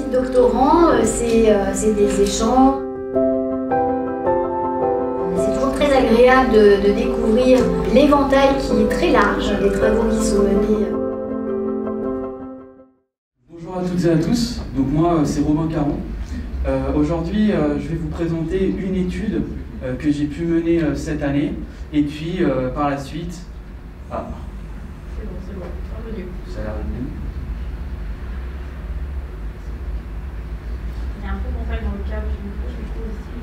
visite doctorant, c'est des échanges. C'est toujours très agréable de découvrir l'éventail qui est très large, les travaux qui sont menés. Bonjour à toutes et à tous, donc moi c'est Robin Caron. Aujourd'hui je vais vous présenter une étude que j'ai pu mener cette année et puis par la suite... Ah. C'est bon, revenu. Ça a l'air revenu. Il y a un peu contact dans le câble, je trouve aussi.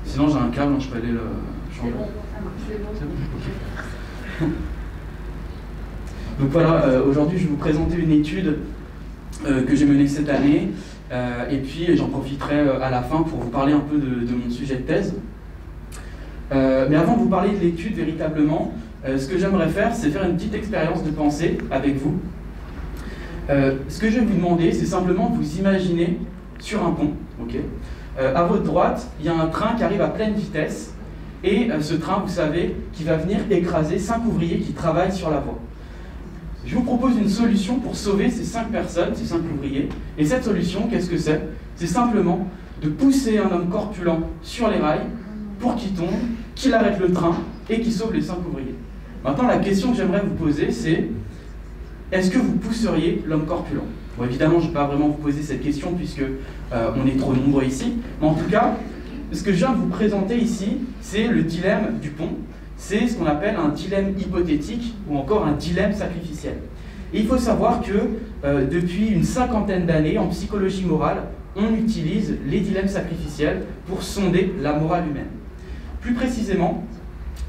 Sinon j'ai un câble, donc je peux aller le changer. C'est bon, ça marche. C'est bon, ok. Donc voilà, aujourd'hui je vais vous présenter une étude que j'ai menée cette année et puis j'en profiterai à la fin pour vous parler un peu de mon sujet de thèse. Mais avant de vous parler de l'étude véritablement, ce que j'aimerais faire, c'est faire une petite expérience de pensée avec vous. Ce que je vais vous demander, c'est simplement de vous imaginer sur un pont. Okay, à votre droite, il y a un train qui arrive à pleine vitesse et ce train, vous savez, qui va venir écraser 5 ouvriers qui travaillent sur la voie. Je vous propose une solution pour sauver ces 5 personnes, ces 5 ouvriers. Et cette solution, qu'est-ce que c'est? C'est simplement de pousser un homme corpulent sur les rails pour qu'il tombe, qu'il arrête le train et qu'il sauve les 5 ouvriers. Maintenant, la question que j'aimerais vous poser, c'est est-ce que vous pousseriez l'homme corpulent? Bon, évidemment, je ne vais pas vraiment vous poser cette question puisque on est trop nombreux ici. Mais en tout cas, ce que je viens de vous présenter ici, c'est le dilemme du pont. C'est ce qu'on appelle un dilemme hypothétique ou encore un dilemme sacrificiel. Et il faut savoir que depuis une 50aine d'années, en psychologie morale, on utilise les dilemmes sacrificiels pour sonder la morale humaine. Plus précisément,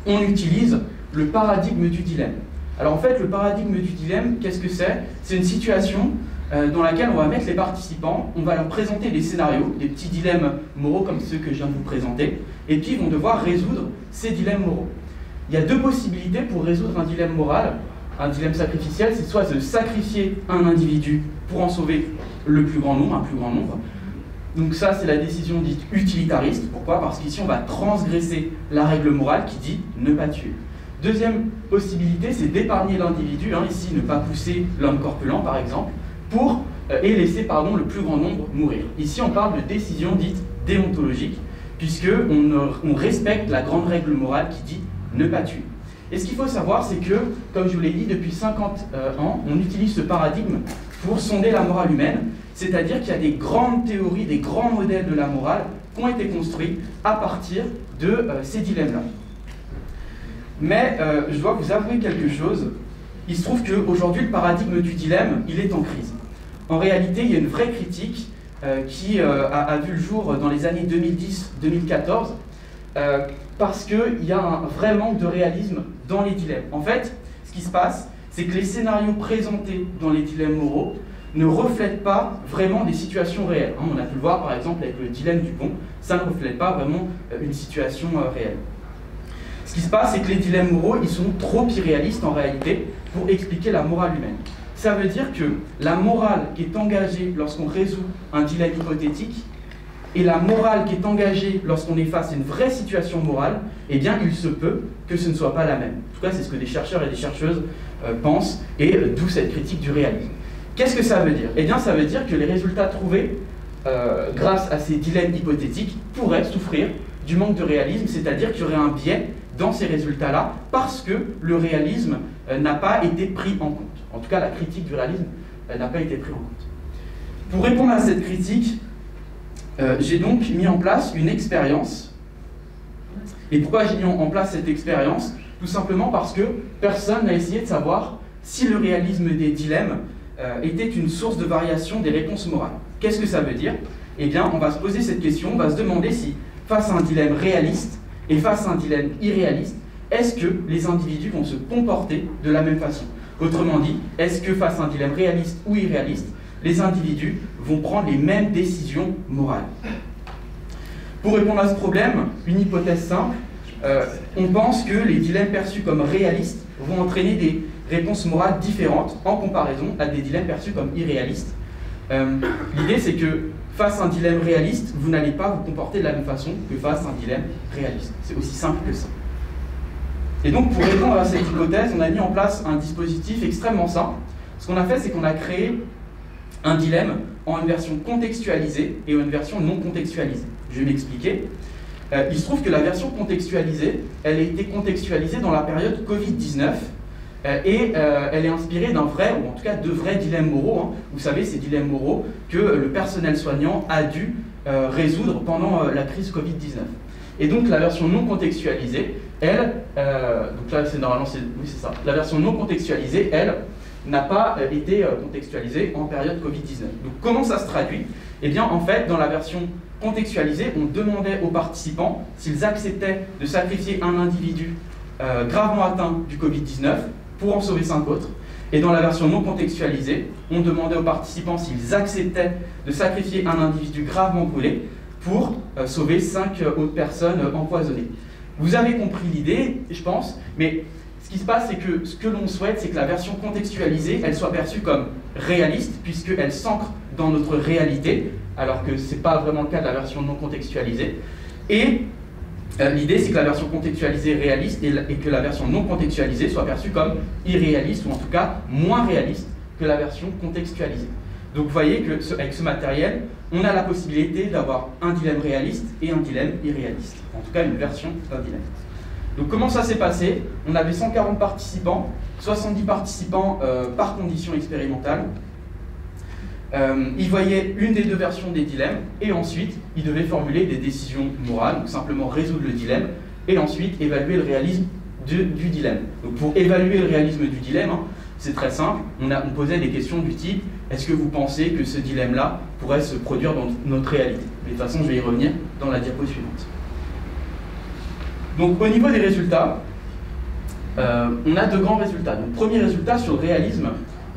on utilise le paradigme du dilemme. Alors en fait, le paradigme du dilemme, qu'est-ce que c'est? C'est une situation dans laquelle on va mettre les participants, on va leur présenter des scénarios, des petits dilemmes moraux comme ceux que je viens de vous présenter, et puis ils vont devoir résoudre ces dilemmes moraux. Il y a 2 possibilités pour résoudre un dilemme moral, un dilemme sacrificiel, c'est soit de sacrifier un individu pour en sauver le plus grand nombre, un plus grand nombre. Donc ça, c'est la décision dite utilitariste. Pourquoi? Parce qu'ici, on va transgresser la règle morale qui dit ne pas tuer. Deuxième possibilité, c'est d'épargner l'individu, ici ne pas pousser l'homme corpulent par exemple, et laisser le plus grand nombre mourir. Ici, on parle de décision dite déontologique, puisqu'on respecte la grande règle morale qui dit ne pas tuer. Et ce qu'il faut savoir, c'est que, comme je vous l'ai dit, depuis 50 ans, on utilise ce paradigme pour sonder la morale humaine, c'est-à-dire qu'il y a des grandes théories, des grands modèles de la morale qui ont été construits à partir de ces dilemmes-là. Mais je dois vous avouer quelque chose, il se trouve qu'aujourd'hui, le paradigme du dilemme, il est en crise. En réalité, il y a une vraie critique qui a vu le jour dans les années 2010-2014, parce qu'il y a un vrai manque de réalisme dans les dilemmes. En fait, ce qui se passe, c'est que les scénarios présentés dans les dilemmes moraux ne reflètent pas vraiment des situations réelles. On a pu le voir par exemple avec le dilemme du pont, ça ne reflète pas vraiment une situation réelle. Ce qui se passe, c'est que les dilemmes moraux, ils sont trop irréalistes en réalité pour expliquer la morale humaine. Ça veut dire que la morale qui est engagée lorsqu'on résout un dilemme hypothétique et la morale qui est engagée lorsqu'on est face à une vraie situation morale, eh bien, il se peut que ce ne soit pas la même. En tout cas, c'est ce que des chercheurs et des chercheuses pensent, et d'où cette critique du réalisme. Qu'est-ce que ça veut dire? Eh bien, ça veut dire que les résultats trouvés grâce à ces dilemmes hypothétiques pourraient souffrir du manque de réalisme, c'est-à-dire qu'il y aurait un biais dans ces résultats-là, parce que le réalisme n'a pas été pris en compte. En tout cas, la critique du réalisme n'a pas été prise en compte. Pour répondre à cette critique, j'ai donc mis en place une expérience. Et pourquoi j'ai mis en place cette expérience? Tout simplement parce que personne n'a essayé de savoir si le réalisme des dilemmes était une source de variation des réponses morales. Qu'est-ce que ça veut dire? Eh bien, on va se poser cette question, on va se demander si, face à un dilemme réaliste et face à un dilemme irréaliste, est-ce que les individus vont se comporter de la même façon? Autrement dit, est-ce que face à un dilemme réaliste ou irréaliste, les individus vont prendre les mêmes décisions morales? Pour répondre à ce problème, une hypothèse simple, on pense que les dilemmes perçus comme réalistes vont entraîner des réponses morales différentes en comparaison à des dilemmes perçus comme irréalistes. L'idée, c'est que face à un dilemme réaliste, vous n'allez pas vous comporter de la même façon que face à un dilemme réaliste. C'est aussi simple que ça. Et donc, pour répondre à cette hypothèse, on a mis en place un dispositif extrêmement simple. Ce qu'on a fait, c'est qu'on a créé un dilemme en une version contextualisée et en une version non contextualisée. Je vais m'expliquer. Il se trouve que la version contextualisée, elle a été contextualisée dans la période Covid-19 et elle est inspirée d'un vrai, ou en tout cas de vrais dilemmes moraux. Hein. Vous savez, ces dilemmes moraux que le personnel soignant a dû résoudre pendant la crise Covid-19. Et donc la version non contextualisée, elle, donc là c'est normalement, oui c'est ça, la version non contextualisée, elle, n'a pas été contextualisée en période Covid-19. Donc comment ça se traduit? Eh bien en fait, dans la version contextualisée, on demandait aux participants s'ils acceptaient de sacrifier un individu gravement atteint du Covid-19 pour en sauver 5 autres. Et dans la version non contextualisée, on demandait aux participants s'ils acceptaient de sacrifier un individu gravement brûlé pour sauver 5 autres personnes empoisonnées. Vous avez compris l'idée, je pense, mais ce qui se passe, c'est que ce que l'on souhaite, c'est que la version contextualisée, elle soit perçue comme réaliste, puisqu'elle s'ancre dans notre réalité, alors que ce n'est pas vraiment le cas de la version non contextualisée. Et l'idée, c'est que la version contextualisée est réaliste et que la version non contextualisée soit perçue comme irréaliste, ou en tout cas moins réaliste que la version contextualisée. Donc vous voyez qu'avec ce matériel, on a la possibilité d'avoir un dilemme réaliste et un dilemme irréaliste. En tout cas, une version d'un dilemme. Donc comment ça s'est passé? On avait 140 participants, 70 participants par condition expérimentale. Ils voyaient une des deux versions des dilemmes et ensuite ils devaient formuler des décisions morales, donc simplement résoudre le dilemme et ensuite évaluer le réalisme du dilemme. Donc pour évaluer le réalisme du dilemme, hein, c'est très simple, on posait des questions du type: est-ce que vous pensez que ce dilemme-là pourrait se produire dans notre réalité? Mais de toute façon, je vais y revenir dans la diapo suivante. Donc au niveau des résultats, on a 2 grands résultats. Donc premier résultat sur le réalisme,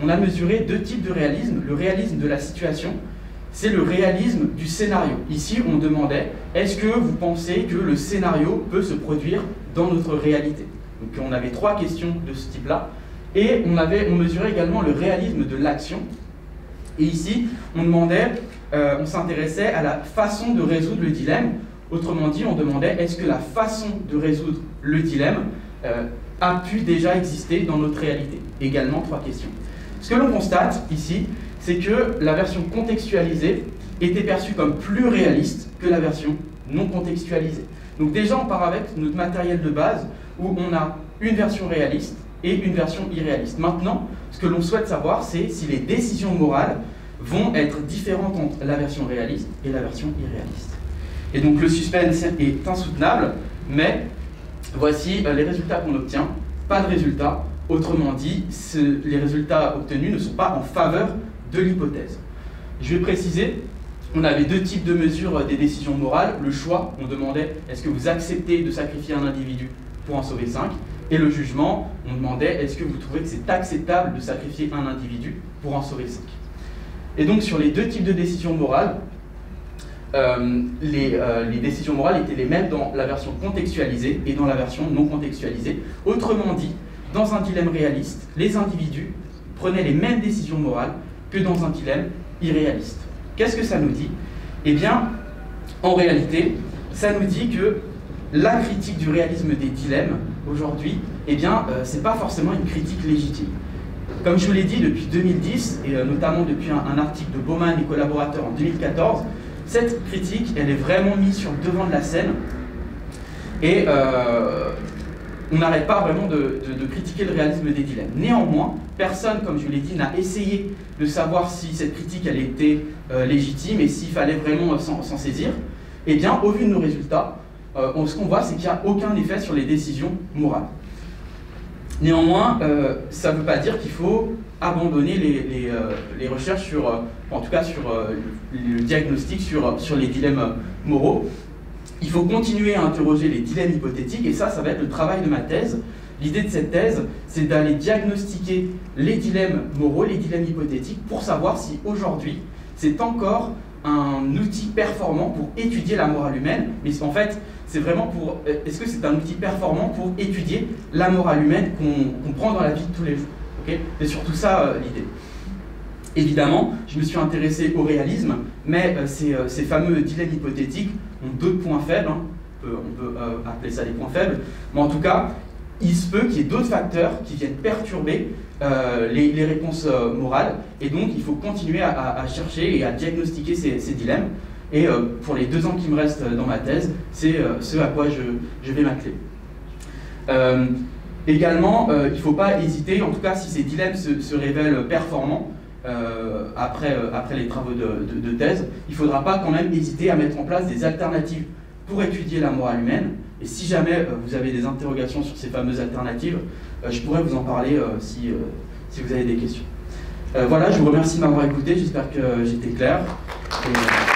on a mesuré 2 types de réalisme. Le réalisme de la situation, c'est le réalisme du scénario. Ici, on demandait: est-ce que vous pensez que le scénario peut se produire dans notre réalité? Donc on avait 3 questions de ce type-là. Et on mesurait également le réalisme de l'action. Et ici, on s'intéressait à la façon de résoudre le dilemme. Autrement dit, on demandait: est-ce que la façon de résoudre le dilemme a pu déjà exister dans notre réalité? Également 3 questions. Ce que l'on constate ici, c'est que la version contextualisée était perçue comme plus réaliste que la version non contextualisée. Donc déjà, on part avec notre matériel de base où on a une version réaliste et une version irréaliste. Maintenant, ce que l'on souhaite savoir, c'est si les décisions morales vont être différentes entre la version réaliste et la version irréaliste. Et donc le suspense est insoutenable, mais voici les résultats qu'on obtient. Pas de résultats, autrement dit, les résultats obtenus ne sont pas en faveur de l'hypothèse. Je vais préciser, on avait 2 types de mesures des décisions morales. Le choix, on demandait: est-ce que vous acceptez de sacrifier un individu pour en sauver 5? Et le jugement, on demandait: est-ce que vous trouvez que c'est acceptable de sacrifier un individu pour en sauver 5? Et donc sur les 2 types de décisions morales, les décisions morales étaient les mêmes dans la version contextualisée et dans la version non contextualisée. Autrement dit, dans un dilemme réaliste, les individus prenaient les mêmes décisions morales que dans un dilemme irréaliste. Qu'est-ce que ça nous dit? Eh bien, en réalité, ça nous dit que la critique du réalisme des dilemmes, aujourd'hui, eh bien, c'est pas forcément une critique légitime. Comme je vous l'ai dit, depuis 2010, et notamment depuis un article de Baumann et collaborateurs en 2014, cette critique, elle est vraiment mise sur le devant de la scène, et on n'arrête pas vraiment de critiquer le réalisme des dilemmes. Néanmoins, personne, comme je vous l'ai dit, n'a essayé de savoir si cette critique, elle était légitime et s'il fallait vraiment s'en saisir. Eh bien, au vu de nos résultats, ce qu'on voit, c'est qu'il n'y a aucun effet sur les décisions morales. Néanmoins, ça ne veut pas dire qu'il faut abandonner les recherches sur, en tout cas sur le diagnostic sur les dilemmes moraux. Il faut continuer à interroger les dilemmes hypothétiques, et ça va être le travail de ma thèse. L'idée de cette thèse, c'est d'aller diagnostiquer les dilemmes moraux, les dilemmes hypothétiques, pour savoir si aujourd'hui, c'est encore un outil performant pour étudier la morale humaine, mais en fait, c'est vraiment pour... Est-ce que c'est un outil performant pour étudier la morale humaine qu'on prend dans la vie de tous les jours, okay? C'est surtout ça l'idée. Évidemment, je me suis intéressé au réalisme, mais ces fameux dilemmes hypothétiques ont d'autres points faibles, hein. On peut appeler ça des points faibles, mais en tout cas, il se peut qu'il y ait d'autres facteurs qui viennent perturber les réponses morales, et donc il faut continuer à chercher et à diagnostiquer ces dilemmes. Et pour les 2 ans qui me restent dans ma thèse, c'est ce à quoi je vais m'atteler. Également, il ne faut pas hésiter, en tout cas si ces dilemmes se révèlent performants après les travaux de thèse, il ne faudra pas quand même hésiter à mettre en place des alternatives pour étudier la morale humaine. Et si jamais vous avez des interrogations sur ces fameuses alternatives, je pourrais vous en parler si vous avez des questions. Voilà, je vous remercie de m'avoir écouté, j'espère que j'étais clair. Et